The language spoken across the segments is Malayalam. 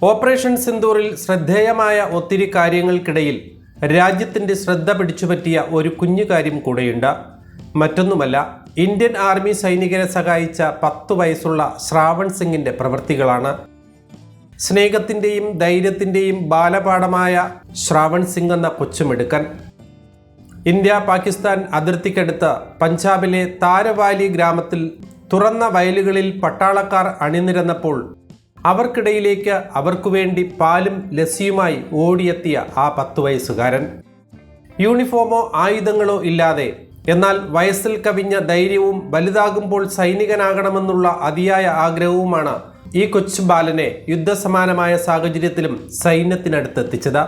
ഓപ്പറേഷൻ സിന്ദൂറിൽ ശ്രദ്ധേയമായ ഒത്തിരി കാര്യങ്ങൾക്കിടയിൽ രാജ്യത്തിൻ്റെ ശ്രദ്ധ പിടിച്ചുപറ്റിയ ഒരു കുഞ്ഞു കാര്യം കൂടെയുണ്ട്. മറ്റൊന്നുമല്ല, ഇന്ത്യൻ ആർമി സൈനികരെ സഹായിച്ച 10 വയസ്സുള്ള ശ്രാവൺ സിംഗിൻ്റെ പ്രവൃത്തികളാണ്. സ്നേഹത്തിൻ്റെയും ധൈര്യത്തിൻ്റെയും ബാലപാഠമായ ശ്രാവൺ സിംഗ് എന്ന കൊച്ചുമിടുക്കൻ ഇന്ത്യ പാകിസ്ഥാൻ അതിർത്തിക്കടുത്ത് പഞ്ചാബിലെ താരവാലി ഗ്രാമത്തിൽ തുറന്ന വയലുകളിൽ പട്ടാളക്കാർ അണിനിരന്നപ്പോൾ അവർക്കിടയിലേക്ക് അവർക്കുവേണ്ടി പാലും ലസ്സിയുമായി ഓടിയെത്തിയ ആ 10 വയസ്സുകാരൻ. യൂണിഫോമോ ആയുധങ്ങളോ ഇല്ലാതെ, എന്നാൽ വയസ്സിൽ കവിഞ്ഞ ധൈര്യവും വലുതാകുമ്പോൾ സൈനികനാകണമെന്നുള്ള അതിയായ ആഗ്രഹവുമാണ് ഈ കൊച്ചു ബാലനെ യുദ്ധസമാനമായ സാഹചര്യത്തിലും സൈന്യത്തിനടുത്തെത്തിച്ചത്.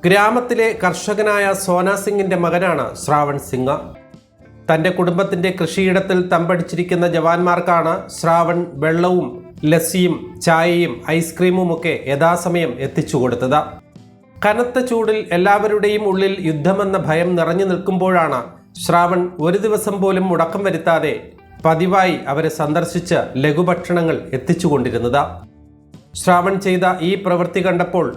ഗ്രാമത്തിലെ കർഷകനായ സോനാ സിംഗിൻ്റെ മകനാണ് ശ്രാവൺ സിംഗ്. തൻ്റെ കുടുംബത്തിൻ്റെ കൃഷിയിടത്തിൽ തമ്പടിച്ചിരിക്കുന്ന ജവാന്മാർക്കാണ് ശ്രാവൺ വെള്ളവും ലസ്സിയും ചായയും ഐസ്ക്രീമുമൊക്കെ യഥാസമയം എത്തിച്ചു കൊടുത്തത്. കനത്ത ചൂടിൽ എല്ലാവരുടെയും ഉള്ളിൽ യുദ്ധമെന്ന ഭയം നിറഞ്ഞു നിൽക്കുമ്പോഴാണ് ശ്രാവൺ ഒരു ദിവസം പോലും മുടക്കം വരുത്താതെ പതിവായി അവരെ സന്ദർശിച്ച് ലഘുഭക്ഷണങ്ങൾ എത്തിച്ചുകൊണ്ടിരുന്നത്. ശ്രാവൺ ചെയ്ത ഈ പ്രവൃത്തി കണ്ടപ്പോൾ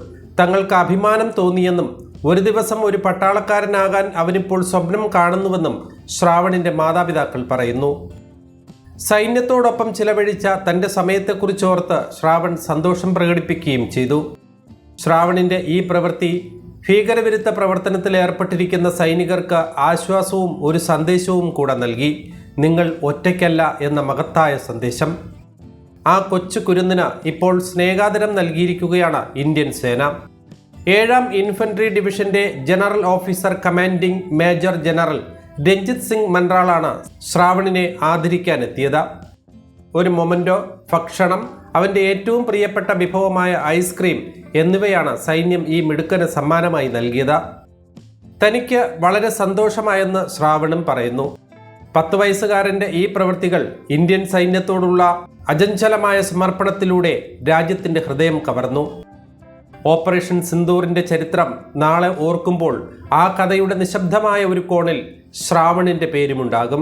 തങ്ങൾക്ക് അഭിമാനം തോന്നിയെന്നും ഒരു ദിവസം ഒരു പട്ടാളക്കാരനാകാൻ അവനിപ്പോൾ സ്വപ്നം കാണുന്നുവെന്നും ശ്രാവണിൻ്റെ മാതാപിതാക്കൾ പറയുന്നു. സൈന്യത്തോടൊപ്പം ചിലവഴിച്ച തൻ്റെ സമയത്തെക്കുറിച്ചോർത്ത് ശ്രാവൺ സന്തോഷം പ്രകടിപ്പിക്കുകയും ചെയ്തു. ശ്രാവണിൻ്റെ ഈ പ്രവൃത്തി ഭീകരവിരുദ്ധ പ്രവർത്തനത്തിൽ ഏർപ്പെട്ടിരിക്കുന്ന സൈനികർക്ക് ആശ്വാസവും ഒരു സന്ദേശവും കൂടെ നൽകി. നിങ്ങൾ ഒറ്റയ്ക്കല്ല എന്ന മഹത്തായ സന്ദേശം. ആ കൊച്ചു കുരുന്നിന് ഇപ്പോൾ സ്നേഹാദരം നൽകിയിരിക്കുകയാണ് ഇന്ത്യൻ സേന. 7ാം ഇൻഫൻട്രി ഡിവിഷന്റെ general officer commanding major general Ranjit Singh മൻറാളാണ് ശ്രാവണിനെ ആദരിക്കാനെത്തിയത്. ഒരു മൊമൻറ്റോ, ഭക്ഷണം, അവൻ്റെ ഏറ്റവും പ്രിയപ്പെട്ട വിഭവമായ ഐസ്ക്രീം എന്നിവയാണ് സൈന്യം ഈ മിടുക്കന് സമ്മാനമായി നൽകിയത്. തനിക്ക് വളരെ സന്തോഷമായെന്ന് ശ്രാവണും പറയുന്നു. 10 വയസ്സുകാരൻ്റെ ഈ പ്രവൃത്തികൾ ഇന്ത്യൻ സൈന്യത്തോടുള്ള അചഞ്ചലമായ സമർപ്പണത്തിലൂടെ രാജ്യത്തിൻ്റെ ഹൃദയം കവർന്നു. ഓപ്പറേഷൻ സിന്ദൂറിൻ്റെ ചരിത്രം നാളെ ഓർക്കുമ്പോൾ ആ കഥയുടെ നിശബ്ദമായ ഒരു കോണിൽ ശ്രാവണിൻ്റെ പേരുമുണ്ടാകും.